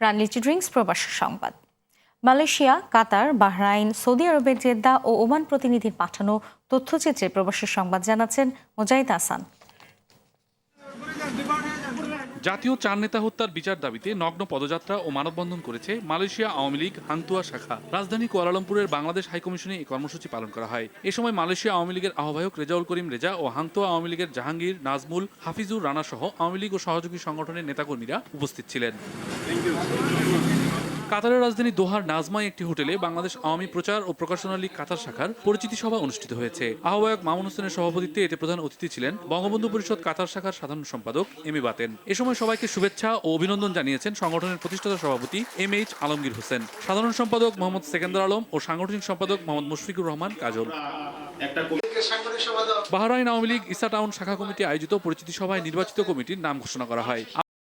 প্রাণলিচি drinks প্রবাসী সংবাদ। Malaysia, কাতার, Bahrain, Saudi আরবের জেদ্দা ও ওমান প্রতিনিধির পাঠানো তথ্যচিত্রে প্রবাসী সংবাদ জানাচ্ছেন মোজাহিদ হাসান। জাতীয় চার নেতা হত্যার বিচার দাবিতে নগ্ন পদযাত্রা ও মানববন্ধন করেছে মালয়েশিয়া আওয়ামী লীগ হাংতুয়া শাখা। রাজধানী কুয়ালালামপুরের বাংলাদেশ হাইকমিশনে এই কর্মসূচি পালন করা হয়। এ সময় মালয়েশিয়া আওয়ামী লীগের আহ্বায়ক রেজাউল করিম রেজা ও হাংতুয়া আওয়ামী লীগের জাহাঙ্গীর, নাজমুল, হাফিজুর রানা সহ আওয়ামী লীগ ও সহযোগী সংগঠনের নেতাকর্মীরা উপস্থিত ছিলেন। কাতারের রাজধানী দোহার নাজমায় একটি হোটেলে বাংলাদেশ আওয়ামী প্রচার ও প্রকাশনা লীগ কাতার শাখার পরিচিতি সভা অনুষ্ঠিত হয়েছে। আহ্বায়ক মামুন হোসেনের সভাপতিত্বে এতে প্রধান অতিথি ছিলেন বঙ্গবন্ধু পরিষদ কাতার শাখার সাধারণ সম্পাদক এম এ বাতেন। এ সময় সবাইকে শুভেচ্ছা ও অভিনন্দন জানিয়েছেন সংগঠনের প্রতিষ্ঠাতা সভাপতি MH আলমগীর হোসেন, সাধারণ সম্পাদক মোহাম্মদ সেকেন্দার আলম ও সাংগঠনিক সম্পাদক মোহাম্মদ মুশফিকুর রহমান কাজল। বাহরাইন আওয়ামী লীগ ইসা টাউন শাখা কমিটি আয়োজিত পরিচিতি সভায় নির্বাচিত কমিটির নাম ঘোষণা করা হয়।